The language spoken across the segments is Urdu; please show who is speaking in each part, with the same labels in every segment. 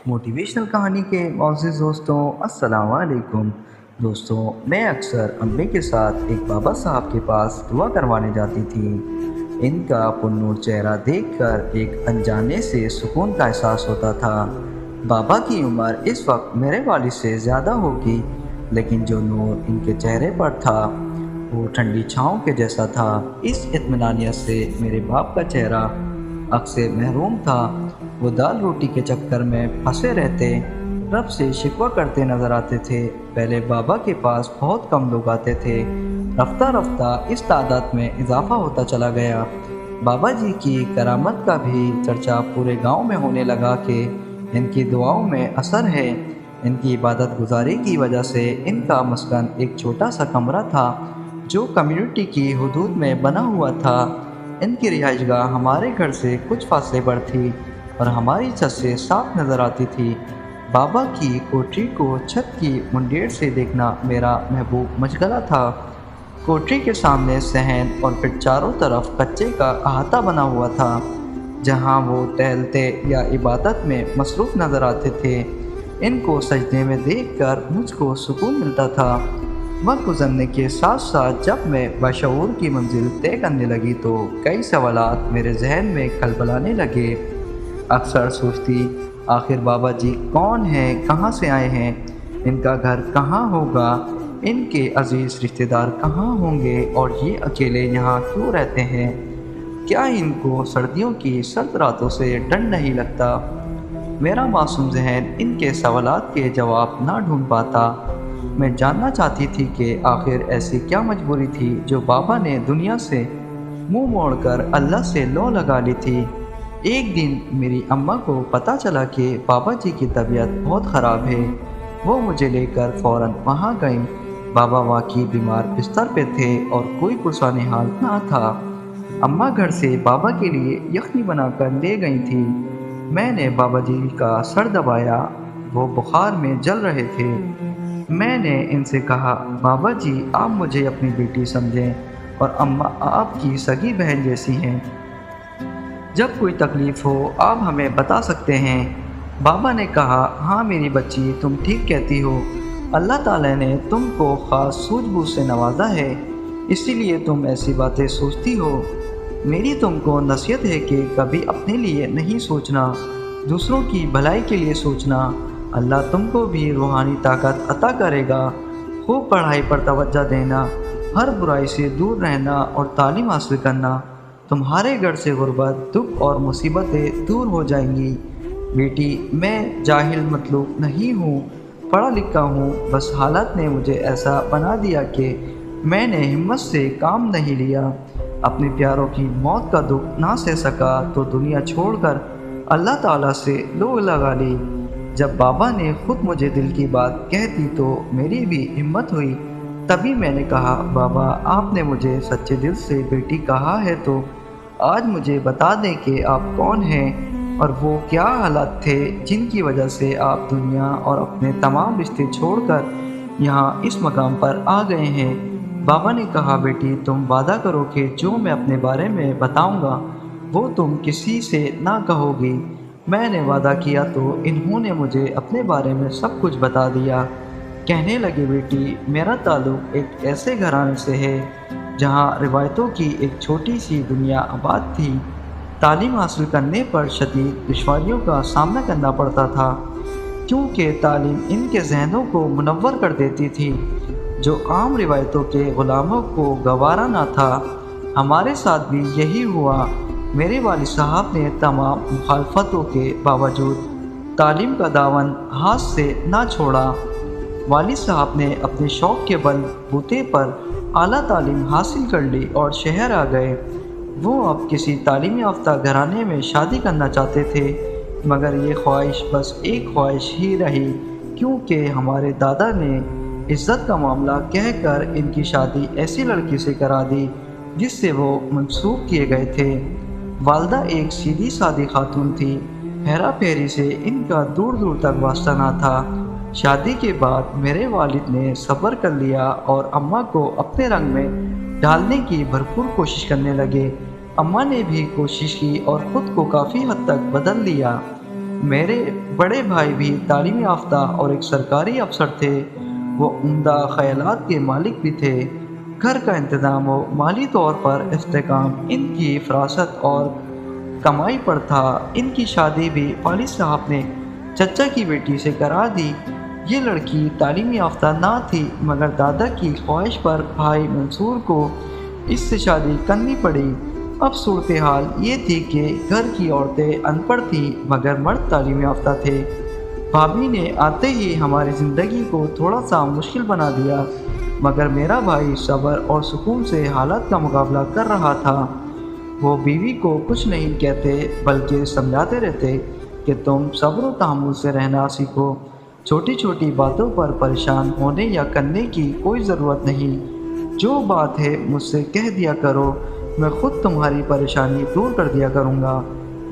Speaker 1: موٹیویشنل کہانی کے معزز دوستوں، السلام علیکم۔ دوستوں، میں اکثر امی کے ساتھ ایک بابا صاحب کے پاس دعا کروانے جاتی تھی۔ ان کا پرنور چہرہ دیکھ کر ایک انجانے سے سکون کا احساس ہوتا تھا۔ بابا کی عمر اس وقت میرے والد سے زیادہ ہوگی، لیکن جو نور ان کے چہرے پر تھا وہ ٹھنڈی چھاؤں کے جیسا تھا۔ اس اطمینانیت سے میرے باپ کا چہرہ اکثر محروم تھا۔ وہ دال روٹی کے چکر میں پھنسے رہتے، رب سے شکوہ کرتے نظر آتے تھے۔ پہلے بابا کے پاس بہت کم لوگ آتے تھے، رفتہ رفتہ اس تعداد میں اضافہ ہوتا چلا گیا۔ بابا جی کی کرامت کا بھی چرچا پورے گاؤں میں ہونے لگا کہ ان کی دعاؤں میں اثر ہے۔ ان کی عبادت گزاری کی وجہ سے ان کا مسکن ایک چھوٹا سا کمرہ تھا جو کمیونٹی کی حدود میں بنا ہوا تھا۔ ان کی رہائش گاہ ہمارے گھر سے کچھ فاصلے پر تھی اور ہماری چھت سے صاف نظر آتی تھی۔ بابا کی کوٹری کو چھت کی منڈیڑ سے دیکھنا میرا محبوب مشغلہ تھا۔ کوٹری کے سامنے صحن اور پھر چاروں طرف کچے کا احاطہ بنا ہوا تھا، جہاں وہ ٹہلتے یا عبادت میں مصروف نظر آتے تھے۔ ان کو سجدے میں دیکھ کر مجھ کو سکون ملتا تھا۔ وقت گزرنے کے ساتھ ساتھ جب میں بشعور کی منزل طے کرنے لگی تو کئی سوالات میرے ذہن میں کھلبلانے لگے۔ اکثر سوچتی، آخر بابا جی کون ہیں، کہاں سے آئے ہیں، ان کا گھر کہاں ہوگا، ان کے عزیز رشتہ دار کہاں ہوں گے، اور یہ اکیلے یہاں کیوں رہتے ہیں؟ کیا ان کو سردیوں کی سرد راتوں سے ڈر نہیں لگتا؟ میرا معصوم ذہن ان کے سوالات کے جواب نہ ڈھونڈ پاتا۔ میں جاننا چاہتی تھی کہ آخر ایسی کیا مجبوری تھی جو بابا نے دنیا سے منہ موڑ کر اللہ سے لو لگا لی تھی۔ ایک دن میری اماں کو پتہ چلا کہ بابا جی کی طبیعت بہت خراب ہے۔ وہ مجھے لے کر فوراً وہاں گئیں۔ بابا واقعی بیمار بستر پہ تھے اور کوئی پرسانی حال نہ تھا۔ اماں گھر سے بابا کے لیے یخنی بنا کر لے گئی تھی۔ میں نے بابا جی کا سر دبایا، وہ بخار میں جل رہے تھے۔ میں نے ان سے کہا، بابا جی آپ مجھے اپنی بیٹی سمجھیں اور اماں آپ کی سگی بہن جیسی ہیں۔ جب کوئی تکلیف ہو آپ ہمیں بتا سکتے ہیں۔ بابا نے کہا، ہاں میری بچی، تم ٹھیک کہتی ہو۔ اللہ تعالیٰ نے تم کو خاص سوجھ بوجھ سے نوازا ہے، اسی لیے تم ایسی باتیں سوچتی ہو۔ میری تم کو نصیحت ہے کہ کبھی اپنے لیے نہیں سوچنا، دوسروں کی بھلائی کے لیے سوچنا۔ اللہ تم کو بھی روحانی طاقت عطا کرے گا۔ خوب پڑھائی پر توجہ دینا، ہر برائی سے دور رہنا اور تعلیم حاصل کرنا۔ تمہارے گھر سے غربت، دکھ اور مصیبتیں دور ہو جائیں گی۔ بیٹی، میں جاہل مطلوب نہیں ہوں، پڑھا لکھا ہوں، بس حالات نے مجھے ایسا بنا دیا کہ میں نے ہمت سے کام نہیں لیا۔ اپنے پیاروں کی موت کا دکھ نہ سہ سکا تو دنیا چھوڑ کر اللہ تعالیٰ سے لو لگا لی۔ جب بابا نے خود مجھے دل کی بات کہہ دی تو میری بھی ہمت ہوئی۔ تبھی میں نے کہا، بابا آپ نے مجھے سچے دل سے بیٹی کہا ہے تو آج مجھے بتا دیں کہ آپ کون ہیں اور وہ کیا حالات تھے جن کی وجہ سے آپ دنیا اور اپنے تمام رشتے چھوڑ کر یہاں اس مقام پر آ گئے ہیں۔ بابا نے کہا، بیٹی تم وعدہ کرو کہ جو میں اپنے بارے میں بتاؤں گا وہ تم کسی سے نہ کہو گی۔ میں نے وعدہ کیا تو انہوں نے مجھے اپنے بارے میں سب کچھ بتا دیا۔ کہنے لگے، بیٹی میرا تعلق ایک ایسے گھرانے سے ہے جہاں روایتوں کی ایک چھوٹی سی دنیا آباد تھی۔ تعلیم حاصل کرنے پر شدید دشواریوں کا سامنا کرنا پڑتا تھا، کیونکہ تعلیم ان کے ذہنوں کو منور کر دیتی تھی جو عام روایتوں کے غلاموں کو گوارا نہ تھا۔ ہمارے ساتھ بھی یہی ہوا۔ میرے والد صاحب نے تمام مخالفتوں کے باوجود تعلیم کا دامن ہاتھ سے نہ چھوڑا۔ والد صاحب نے اپنے شوق کے بل بوتے پر اعلیٰ تعلیم حاصل کر لی اور شہر آ گئے۔ وہ اب کسی تعلیم یافتہ گھرانے میں شادی کرنا چاہتے تھے، مگر یہ خواہش بس ایک خواہش ہی رہی، کیونکہ ہمارے دادا نے عزت کا معاملہ کہہ کر ان کی شادی ایسی لڑکی سے کرا دی جس سے وہ منسوب کیے گئے تھے۔ والدہ ایک سیدھی سادی خاتون تھی، ہیرا پھیری سے ان کا دور دور تک واسطہ نہ تھا۔ شادی کے بعد میرے والد نے صبر کر لیا اور اماں کو اپنے رنگ میں ڈالنے کی بھرپور کوشش کرنے لگے۔ اماں نے بھی کوشش کی اور خود کو کافی حد تک بدل لیا۔ میرے بڑے بھائی بھی تعلیم یافتہ اور ایک سرکاری افسر تھے۔ وہ عمدہ خیالات کے مالک بھی تھے۔ گھر کا انتظام و مالی طور پر استحکام ان کی فراست اور کمائی پر تھا۔ ان کی شادی بھی والد صاحب نے چچا کی بیٹی سے کرا دی۔ یہ لڑکی تعلیم یافتہ نہ تھی، مگر دادا کی خواہش پر بھائی منصور کو اس سے شادی کرنی پڑی۔ اب صورتحال یہ تھی کہ گھر کی عورتیں ان پڑھ تھیں مگر مرد تعلیم یافتہ تھے۔ بھابھی نے آتے ہی ہماری زندگی کو تھوڑا سا مشکل بنا دیا، مگر میرا بھائی صبر اور سکون سے حالات کا مقابلہ کر رہا تھا۔ وہ بیوی کو کچھ نہیں کہتے بلکہ سمجھاتے رہتے کہ تم صبر و تحمل سے رہنا سیکھو، چھوٹی چھوٹی باتوں پر پریشان ہونے یا کرنے کی کوئی ضرورت نہیں، جو بات ہے مجھ سے کہہ دیا کرو، میں خود تمہاری پریشانی دور کر دیا کروں گا۔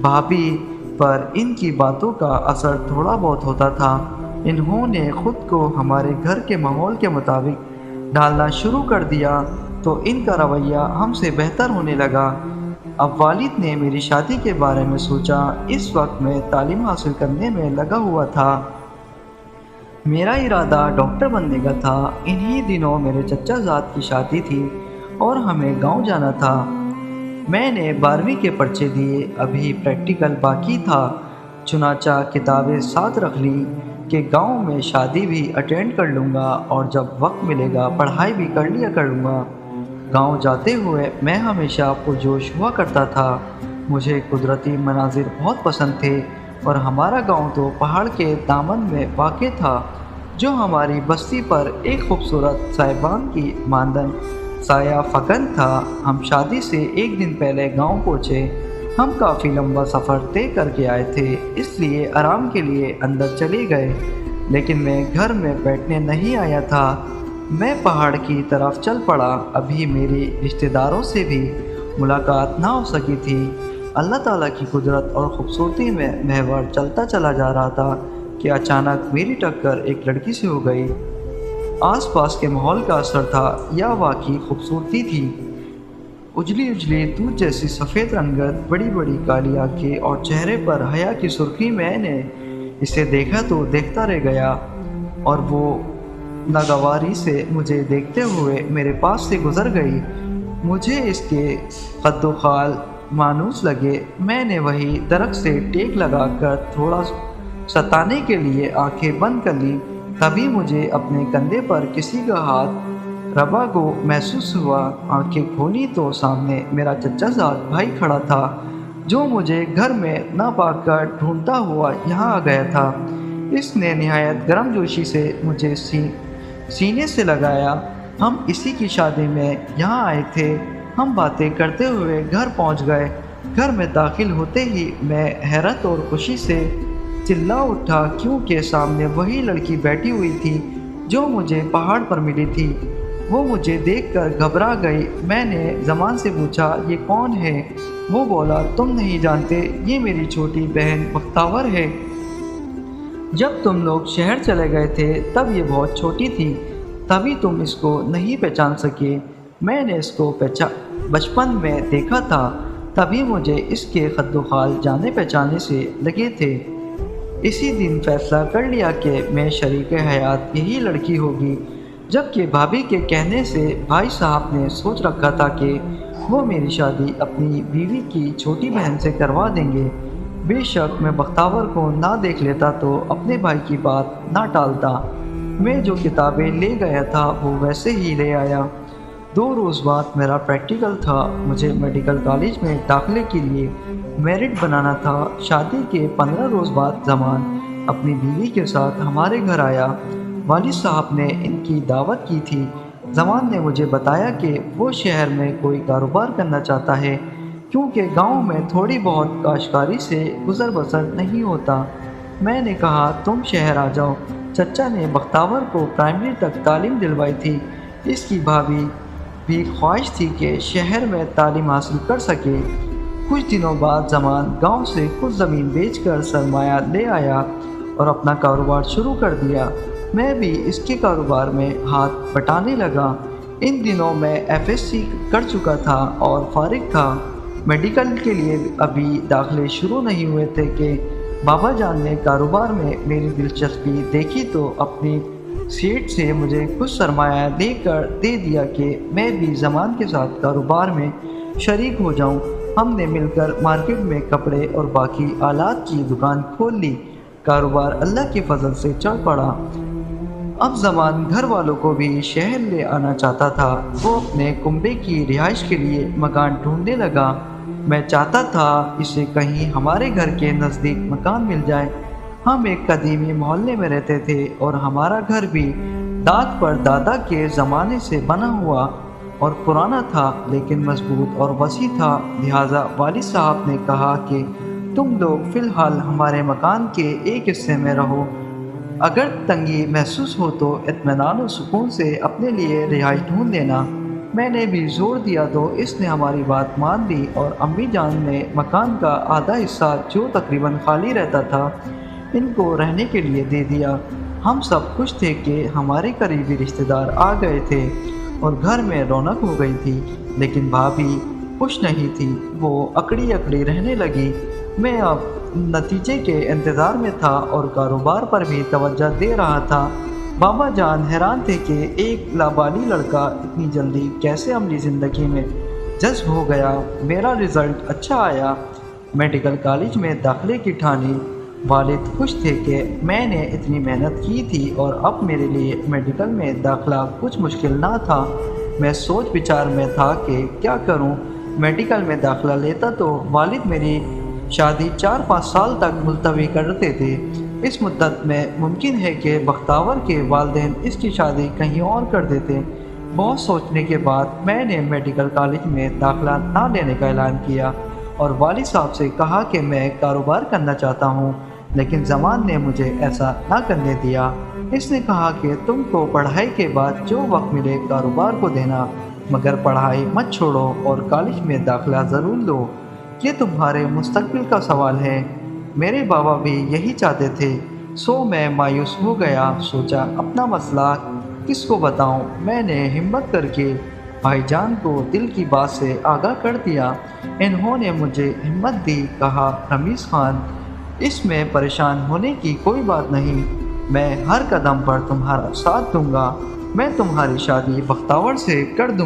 Speaker 1: بھابھی پر ان کی باتوں کا اثر تھوڑا بہت ہوتا تھا۔ انہوں نے خود کو ہمارے گھر کے ماحول کے مطابق ڈھالنا شروع کر دیا تو ان کا رویہ ہم سے بہتر ہونے لگا۔ اب والد نے میری شادی کے بارے میں سوچا۔ اس وقت میں تعلیم حاصل کرنے میں لگا ہوا تھا۔ میرا ارادہ ڈاکٹر بننے کا تھا۔ انہی دنوں میرے چچا زاد کی شادی تھی اور ہمیں گاؤں جانا تھا۔ میں نے 12ویں کے پرچے دیے، ابھی پریکٹیکل باقی تھا، چنانچہ کتابیں ساتھ رکھ لی کہ گاؤں میں شادی بھی اٹینڈ کر لوں گا اور جب وقت ملے گا پڑھائی بھی کر لیا کروں گا۔ گاؤں جاتے ہوئے میں ہمیشہ پرجوش ہوا کرتا تھا۔ مجھے قدرتی مناظر بہت پسند تھے اور ہمارا گاؤں تو پہاڑ کے دامن میں واقع تھا، جو ہماری بستی پر ایک خوبصورت صاحبان کی ماندن سایہ فکن تھا۔ ہم شادی سے ایک دن پہلے گاؤں پہنچے۔ ہم کافی لمبا سفر طے کر کے آئے تھے، اس لیے آرام کے لیے اندر چلے گئے، لیکن میں گھر میں بیٹھنے نہیں آیا تھا۔ میں پہاڑ کی طرف چل پڑا۔ ابھی میری رشتہ داروں سے بھی ملاقات نہ ہو سکی تھی۔ اللہ تعالیٰ کی قدرت اور خوبصورتی میں محور چلتا چلا جا رہا تھا کہ اچانک میری ٹکر ایک لڑکی سے ہو گئی۔ آس پاس کے ماحول کا اثر تھا یا واقعی خوبصورتی تھی؟ اجلی اجلی دودھ جیسی سفید رنگت، بڑی بڑی کالی آنکھیں اور چہرے پر حیا کی سرخی۔ میں نے اسے دیکھا تو دیکھتا رہ گیا اور وہ ناگواری سے مجھے دیکھتے ہوئے میرے پاس سے گزر گئی۔ مجھے اس کے قد و خال مانوس لگے۔ میں نے وہی درخت سے ٹیک لگا کر تھوڑا ستانے کے لیے آنکھیں بند کر لی، تبھی مجھے اپنے کندھے پر کسی کا ہاتھ ربا کو محسوس ہوا۔ آنکھیں کھولی تو سامنے میرا چچا زاد بھائی کھڑا تھا، جو مجھے گھر میں نہ پا کر ڈھونڈتا ہوا یہاں آ گیا تھا۔ اس نے نہایت گرم جوشی سے مجھے سینے سے لگایا۔ ہم اسی کی شادی میں یہاں آئے تھے۔ ہم باتیں کرتے ہوئے گھر پہنچ گئے۔ گھر میں داخل ہوتے ہی میں حیرت اور خوشی سے چلا اٹھا، کیونکہ سامنے وہی لڑکی بیٹھی ہوئی تھی جو مجھے پہاڑ پر ملی تھی۔ وہ مجھے دیکھ کر گھبرا گئی۔ میں نے زمان سے پوچھا، یہ کون ہے؟ وہ بولا، تم نہیں جانتے، یہ میری چھوٹی بہن بختاور ہے۔ جب تم لوگ شہر چلے گئے تھے تب یہ بہت چھوٹی تھی، تبھی تم اس کو نہیں پہچان سکے۔ میں نے اس کو بچپن میں دیکھا تھا، تبھی مجھے اس کے خد و خال جانے پہچانے سے لگے تھے۔ اسی دن فیصلہ کر لیا کہ میں شریک حیات یہی لڑکی ہوگی، جبکہ بھابھی کے کہنے سے بھائی صاحب نے سوچ رکھا تھا کہ وہ میری شادی اپنی بیوی کی چھوٹی بہن سے کروا دیں گے۔ بے شک میں بختاور کو نہ دیکھ لیتا تو اپنے بھائی کی بات نہ ٹالتا۔ میں جو کتابیں لے گیا تھا وہ ویسے ہی لے آیا۔ 2 روز بعد میرا پریکٹیکل تھا۔ مجھے میڈیکل کالج میں داخلے کے لیے میرٹ بنانا تھا۔ شادی کے 15 روز بعد زمان اپنی بیوی کے ساتھ ہمارے گھر آیا۔ والد صاحب نے ان کی دعوت کی تھی۔ زمان نے مجھے بتایا کہ وہ شہر میں کوئی کاروبار کرنا چاہتا ہے، کیونکہ گاؤں میں تھوڑی بہت کاشتکاری سے گزر بسر نہیں ہوتا۔ میں نے کہا، تم شہر آ جاؤ۔ چچا نے بختاور کو پرائمری تک تعلیم دلوائی تھی۔ اس کی بھابھی بھی خواہش تھی کہ شہر میں تعلیم حاصل کر سکے۔ کچھ دنوں بعد زمان گاؤں سے کچھ زمین بیچ کر سرمایہ لے آیا اور اپنا کاروبار شروع کر دیا۔ میں بھی اس کے کاروبار میں ہاتھ بٹانے لگا۔ ان دنوں میں FSC کر چکا تھا اور فارغ تھا۔ میڈیکل کے لیے ابھی داخلے شروع نہیں ہوئے تھے کہ بابا جان نے کاروبار میں میری دلچسپی دیکھی تو اپنی سیٹ سے مجھے کچھ سرمایہ دے کر دے دیا کہ میں بھی زمان کے ساتھ کاروبار میں شریک ہو جاؤں۔ ہم نے مل کر مارکیٹ میں کپڑے اور باقی آلات کی دکان کھول لی۔ کاروبار اللہ کے فضل سے چل پڑا۔ اب زمان گھر والوں کو بھی شہر لے آنا چاہتا تھا۔ وہ اپنے کنبے کی رہائش کے لیے مکان ڈھونڈنے لگا۔ میں چاہتا تھا اسے کہیں ہمارے گھر کے نزدیک مکان مل جائے۔ ہم ایک قدیمی محلے میں رہتے تھے اور ہمارا گھر بھی داد پر دادا کے زمانے سے بنا ہوا اور پرانا تھا، لیکن مضبوط اور وسیع تھا۔ لہٰذا والد صاحب نے کہا کہ تم لوگ فی الحال ہمارے مکان کے ایک حصے میں رہو۔ اگر تنگی محسوس ہو تو اطمینان و سکون سے اپنے لیے رہائش ڈھونڈ لینا۔ میں نے بھی زور دیا تو اس نے ہماری بات مان لی اور امی جان نے مکان کا آدھا حصہ جو تقریباً خالی رہتا تھا ان کو رہنے کے لیے دے دیا۔ ہم سب خوش تھے کہ ہمارے قریبی رشتہ دار آ گئے تھے اور گھر میں رونق ہو گئی تھی، لیکن بھابھی خوش نہیں تھی۔ وہ اکڑی اکڑی رہنے لگی۔ میں اب نتیجے کے انتظار میں تھا اور کاروبار پر بھی توجہ دے رہا تھا۔ بابا جان حیران تھے کہ ایک لابالی لڑکا اتنی جلدی کیسے عملی زندگی میں جذب ہو گیا۔ میرا رزلٹ اچھا آیا، میڈیکل کالج میں داخلے کی ٹھانی۔ والد خوش تھے کہ میں نے اتنی محنت کی تھی اور اب میرے لیے میڈیکل میں داخلہ کچھ مشکل نہ تھا۔ میں سوچ بچار میں تھا کہ کیا کروں۔ میڈیکل میں داخلہ لیتا تو والد میری شادی 4-5 سال تک ملتوی کرتے تھے۔ اس مدت میں ممکن ہے کہ بختاور کے والدین اس کی شادی کہیں اور کر دیتے۔ بہت سوچنے کے بعد میں نے میڈیکل کالج میں داخلہ نہ لینے کا اعلان کیا اور والد صاحب سے کہا کہ میں کاروبار کرنا چاہتا ہوں، لیکن زمان نے مجھے ایسا نہ کرنے دیا۔ اس نے کہا کہ تم کو پڑھائی کے بعد جو وقت ملے کاروبار کو دینا، مگر پڑھائی مت چھوڑو اور کالج میں داخلہ ضرور لو۔ یہ تمہارے مستقبل کا سوال ہے۔ میرے بابا بھی یہی چاہتے تھے۔ سو میں مایوس ہو گیا۔ سوچا اپنا مسئلہ کس کو بتاؤں۔ میں نے ہمت کر کے بھائی جان کو دل کی بات سے آگاہ کر دیا۔ انہوں نے مجھے ہمت دی، کہا رمیز خان، اس میں پریشان ہونے کی کوئی بات نہیں، میں ہر قدم پر تمہارا ساتھ دوں گا، میں تمہاری شادی بختاور سے کر دوں گا۔